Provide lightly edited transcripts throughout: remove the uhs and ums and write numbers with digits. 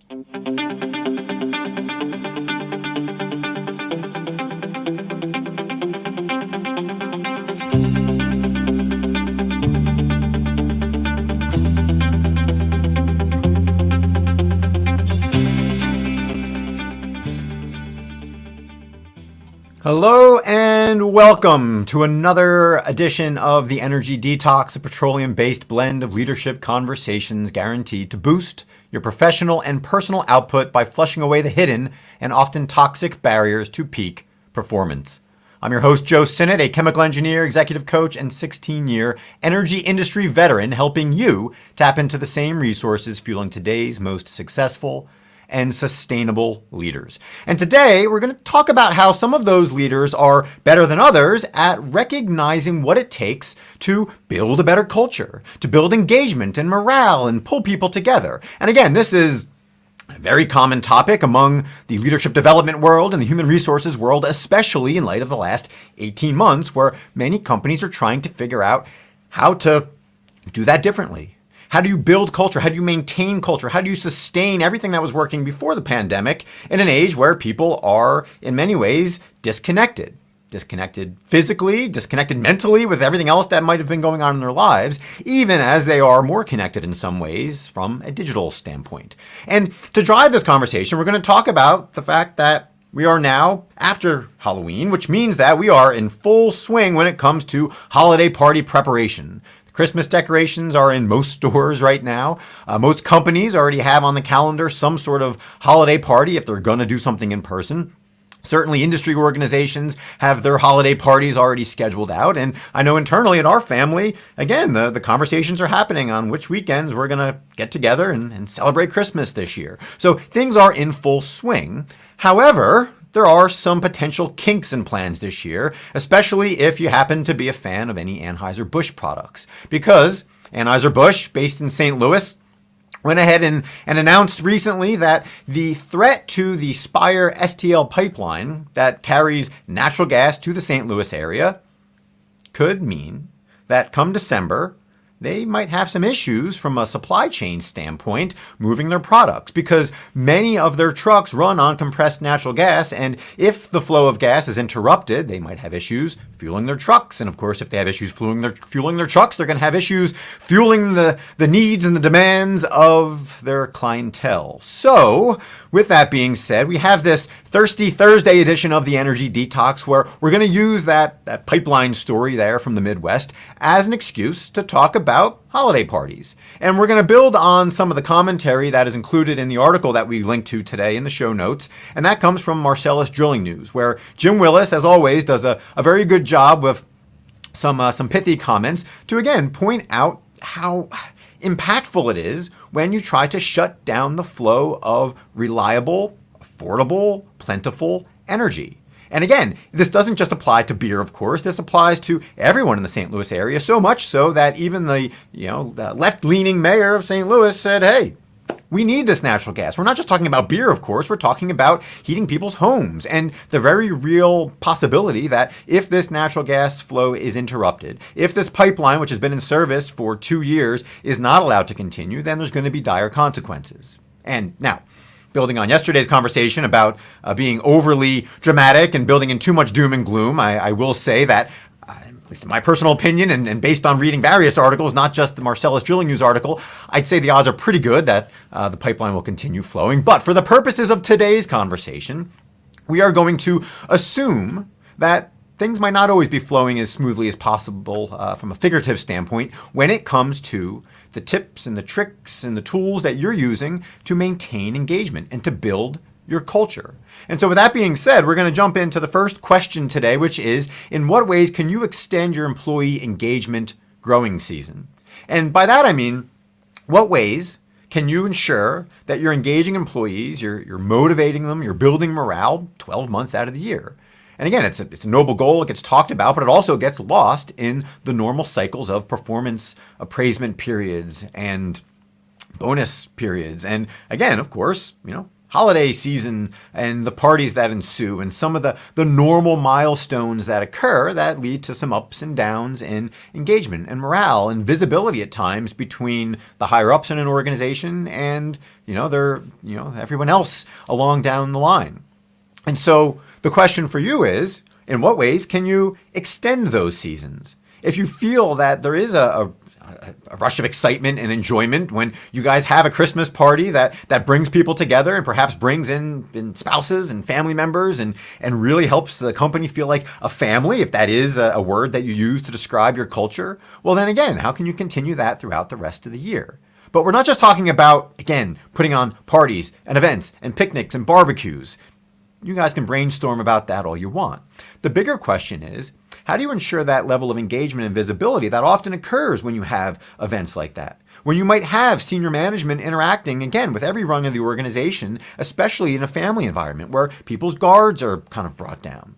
Hello and welcome to another edition of the Energy Detox, a petroleum-based blend of leadership conversations guaranteed to boost your professional and personal output by flushing away the hidden and often toxic barriers to peak performance. I'm your host, 𝐁𝐿𝐮𝐝, a chemical engineer, executive coach, and 16-year energy industry veteran, helping you tap into the same resources fueling today's most successful and sustainable leaders. And today we're going to talk about how some of those leaders are better than others at recognizing what it takes to build a better culture, to build engagement and morale and pull people together. And again, this is a very common topic among the leadership development world and the human resources world, especially in light of the last 18 months, where many companies are trying to figure out how to do that differently. How do you build culture? How do you maintain culture? How do you sustain everything that was working before the pandemic in an age where people are, in many ways, disconnected? Disconnected physically, disconnected mentally with everything else that might have been going on in their lives, even as they are more connected in some ways from a digital standpoint. And to drive this conversation, we're going to talk about the fact that we are now after Halloween, which means that we are in full swing when it comes to holiday party preparation. Christmas decorations are in most stores right now. Most companies already have on the calendar some sort of holiday party if they're going to do something in person. Certainly industry organizations have their holiday parties already scheduled out. And I know internally in our family, again, the conversations are happening on which weekends we're going to get together and celebrate Christmas this year. So things are in full swing. However, there are some potential kinks in plans this year, especially if you happen to be a fan of any Anheuser-Busch products. Because Anheuser-Busch, based in St. Louis, went ahead and announced recently that the threat to the Spire STL pipeline that carries natural gas to the St. Louis area could mean that come December, they might have some issues from a supply chain standpoint moving their products, because many of their trucks run on compressed natural gas, and if the flow of gas is interrupted, they might have issues fueling their trucks. And of course, if they have issues fueling their trucks, they're going to have issues fueling the needs and the demands of their clientele. So with that being said, we have this Thirsty Thursday edition of the Energy Detox where we're going to use that pipeline story there from the Midwest as an excuse to talk about holiday parties. And we're going to build on some of the commentary that is included in the article that we linked to today in the show notes. And that comes from Marcellus Drilling News, where Jim Willis, as always, does a very good job with some pithy comments to, again, point out how impactful it is when you try to shut down the flow of reliable, affordable, plentiful energy. And again, this doesn't just apply to beer, of course. This applies to everyone in the St. Louis area, so much so that even the left-leaning mayor of St. Louis said, hey, we need this natural gas. We're not just talking about beer, of course. We're talking about heating people's homes and the very real possibility that if this natural gas flow is interrupted, if this pipeline, which has been in service for 2 years, is not allowed to continue, then there's going to be dire consequences. And now, building on yesterday's conversation about being overly dramatic and building in too much doom and gloom, I will say that, at least in my personal opinion, and based on reading various articles, not just the Marcellus Drilling News article, I'd say the odds are pretty good that the pipeline will continue flowing. But for the purposes of today's conversation, we are going to assume that things might not always be flowing as smoothly as possible from a figurative standpoint when it comes to the tips and the tricks and the tools that you're using to maintain engagement and to build your culture. And so with that being said, we're going to jump into the first question today, which is, in what ways can you extend your employee engagement growing season? And by that I mean, what ways can you ensure that you're engaging employees, you're motivating them, you're building morale 12 months out of the year? And again, it's a noble goal. It gets talked about, but it also gets lost in the normal cycles of performance appraisement periods and bonus periods. And again, of course, holiday season and the parties that ensue and some of the normal milestones that occur that lead to some ups and downs in engagement and morale and visibility at times between the higher ups in an organization and, everyone else along down the line. And so the question for you is, in what ways can you extend those seasons? If you feel that there is a rush of excitement and enjoyment when you guys have a Christmas party that brings people together and perhaps brings in spouses and family members and really helps the company feel like a family, if that is a word that you use to describe your culture, well then again, how can you continue that throughout the rest of the year? But we're not just talking about, again, putting on parties and events and picnics and barbecues. You guys can brainstorm about that all you want. The bigger question is, how do you ensure that level of engagement and visibility that often occurs when you have events like that? When you might have senior management interacting, again, with every rung of the organization, especially in a family environment where people's guards are kind of brought down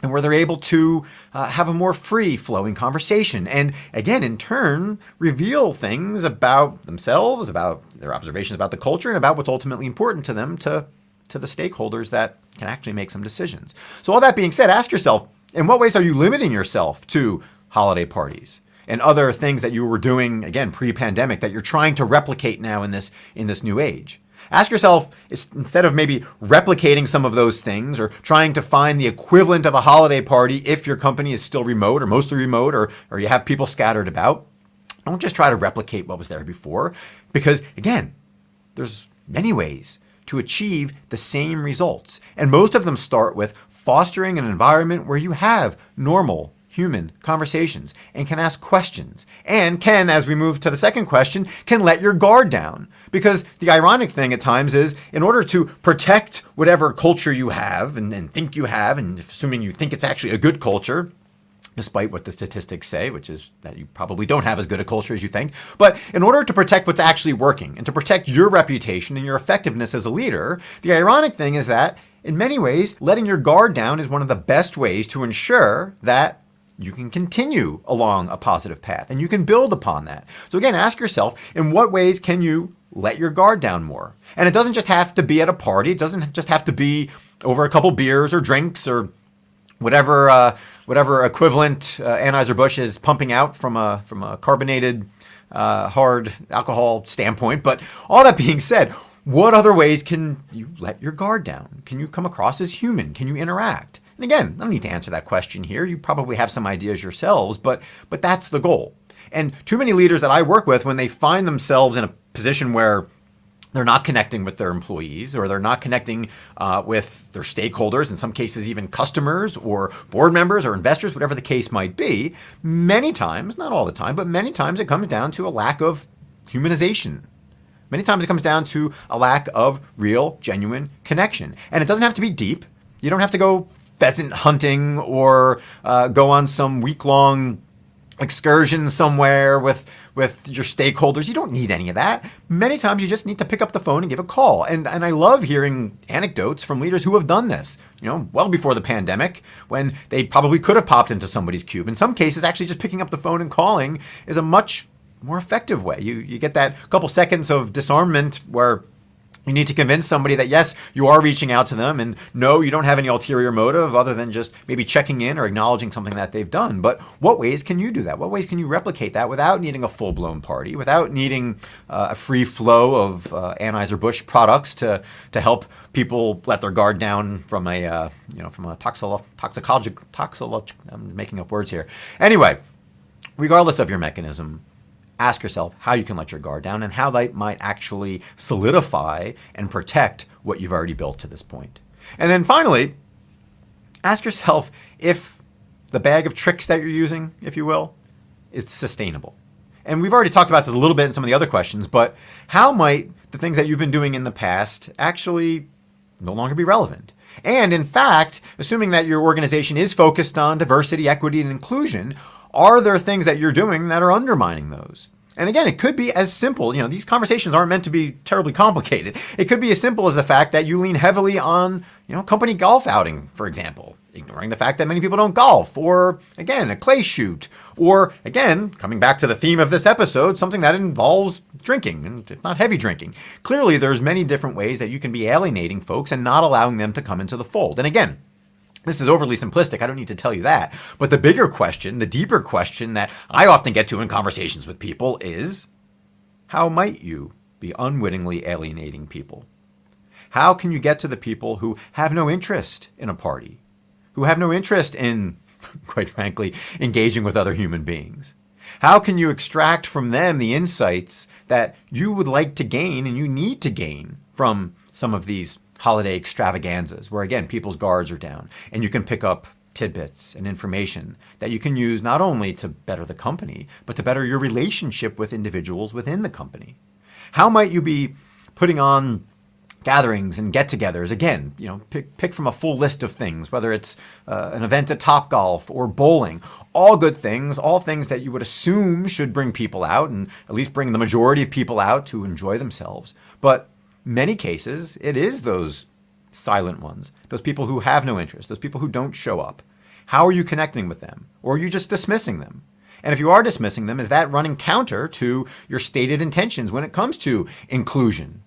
and where they're able to have a more free-flowing conversation and, again, in turn, reveal things about themselves, about their observations about the culture, and about what's ultimately important to them to the stakeholders that can actually make some decisions. So all that being said, ask yourself, in what ways are you limiting yourself to holiday parties and other things that you were doing, again, pre-pandemic that you're trying to replicate now in this new age? Ask yourself, instead of maybe replicating some of those things or trying to find the equivalent of a holiday party if your company is still remote or mostly remote or you have people scattered about, don't just try to replicate what was there before, because again, there's many ways to achieve the same results. And most of them start with fostering an environment where you have normal human conversations and can ask questions and can, as we move to the second question, can let your guard down. Because the ironic thing at times is, in order to protect whatever culture you have and think you have, and assuming you think it's actually a good culture, despite what the statistics say, which is that you probably don't have as good a culture as you think. But in order to protect what's actually working and to protect your reputation and your effectiveness as a leader, the ironic thing is that in many ways, letting your guard down is one of the best ways to ensure that you can continue along a positive path and you can build upon that. So again, ask yourself, in what ways can you let your guard down more? And it doesn't just have to be at a party. It doesn't just have to be over a couple beers or drinks or whatever equivalent Anheuser-Busch is pumping out from a carbonated hard alcohol standpoint. But all that being said, what other ways can you let your guard down? Can you come across as human? Can you interact? And again, I don't need to answer that question here. You probably have some ideas yourselves, but that's the goal. And too many leaders that I work with, when they find themselves in a position where they're not connecting with their employees or they're not connecting with their stakeholders, in some cases even customers or board members or investors, whatever the case might be, many times, not all the time, but many times it comes down to a lack of humanization. Many times it comes down to a lack of real, genuine connection. And it doesn't have to be deep. You don't have to go pheasant hunting or go on some week-long excursion somewhere with your stakeholders. You don't need any of that. Many times you just need to pick up the phone and give a call. And I love hearing anecdotes from leaders who have done this, well before the pandemic, when they probably could have popped into somebody's cube. In some cases, actually just picking up the phone and calling is a much more effective way. You get that couple seconds of disarmament where you need to convince somebody that, yes, you are reaching out to them, and no, you don't have any ulterior motive other than just maybe checking in or acknowledging something that they've done. But what ways can you do that? What ways can you replicate that without needing a full-blown party, without needing a free flow of Anheuser-Busch products to help people let their guard down from a toxicological, I'm making up words here. Anyway, regardless of your mechanism, ask yourself how you can let your guard down and how that might actually solidify and protect what you've already built to this point. And then finally, ask yourself if the bag of tricks that you're using, if you will, is sustainable. And we've already talked about this a little bit in some of the other questions, but how might the things that you've been doing in the past actually no longer be relevant? And in fact, assuming that your organization is focused on diversity, equity, and inclusion, are there things that you're doing that are undermining those? And again, it could be as simple, these conversations aren't meant to be terribly complicated. It could be as simple as the fact that you lean heavily on, company golf outing, for example, ignoring the fact that many people don't golf, or again, a clay shoot, or again, coming back to the theme of this episode, something that involves drinking, and not heavy drinking. Clearly, there's many different ways that you can be alienating folks and not allowing them to come into the fold. And again, this is overly simplistic. I don't need to tell you that. But the bigger question, the deeper question that I often get to in conversations with people is, how might you be unwittingly alienating people? How can you get to the people who have no interest in a party, who have no interest in, quite frankly, engaging with other human beings? How can you extract from them the insights that you would like to gain and you need to gain from some of these holiday extravaganzas where, again, people's guards are down and you can pick up tidbits and information that you can use not only to better the company, but to better your relationship with individuals within the company? How might you be putting on gatherings and get-togethers? Again, pick from a full list of things, whether it's an event at Topgolf or bowling, all good things, all things that you would assume should bring people out and at least bring the majority of people out to enjoy themselves. But many cases, it is those silent ones, those people who have no interest, those people who don't show up. How are you connecting with them? Or are you just dismissing them? And if you are dismissing them, is that running counter to your stated intentions when it comes to inclusion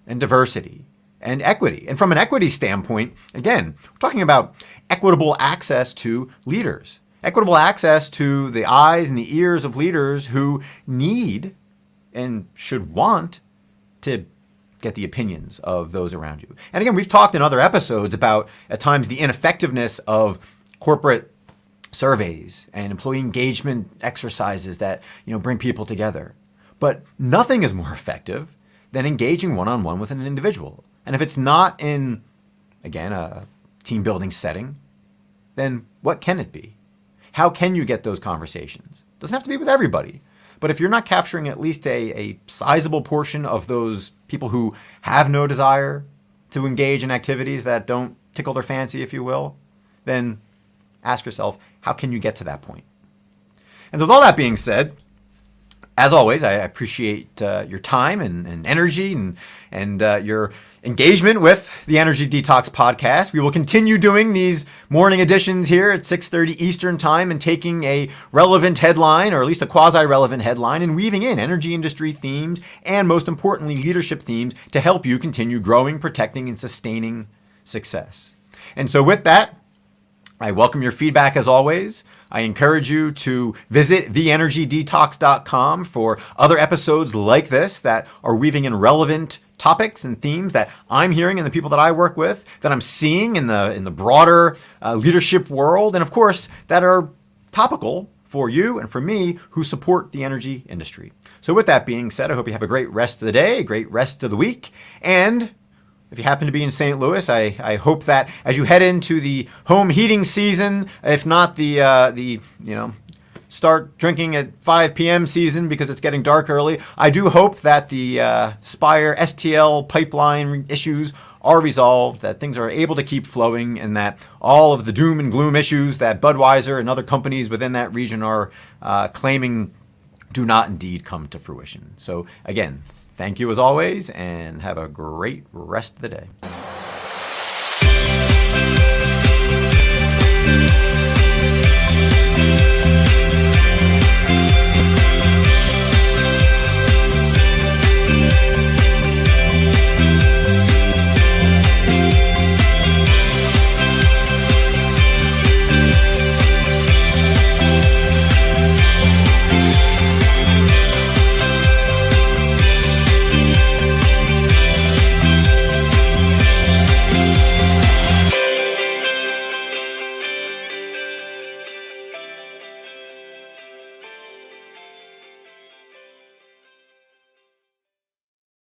and diversity and equity? And from an equity standpoint, again, we're talking about equitable access to leaders, equitable access to the eyes and the ears of leaders who need and should want to get the opinions of those around you. And again, we've talked in other episodes about, at times, the ineffectiveness of corporate surveys and employee engagement exercises that bring people together. But nothing is more effective than engaging one-on-one with an individual. And if it's not in, again, a team building setting, then what can it be? How can you get those conversations? It doesn't have to be with everybody. But if you're not capturing at least a sizable portion of those people who have no desire to engage in activities that don't tickle their fancy, if you will, then ask yourself, how can you get to that point? And so with all that being said, as always, I appreciate your time and energy and your engagement with the Energy Detox podcast. We will continue doing these morning editions here at 6:30 Eastern time and taking a relevant headline, or at least a quasi-relevant headline, and weaving in energy industry themes and, most importantly, leadership themes to help you continue growing, protecting, and sustaining success. And so with that, I welcome your feedback as always. I encourage you to visit theenergydetox.com for other episodes like this that are weaving in relevant topics and themes that I'm hearing and the people that I work with, that I'm seeing in the broader leadership world, and of course that are topical for you and for me who support the energy industry. So with that being said, I hope you have a great rest of the day, a great rest of the week, and if you happen to be in St. Louis, I hope that as you head into the home heating season, if not the start drinking at 5 p.m. season because it's getting dark early, I do hope that the Spire STL pipeline issues are resolved, that things are able to keep flowing, and that all of the doom and gloom issues that Budweiser and other companies within that region are claiming do not indeed come to fruition. So again, thank you as always, and have a great rest of the day.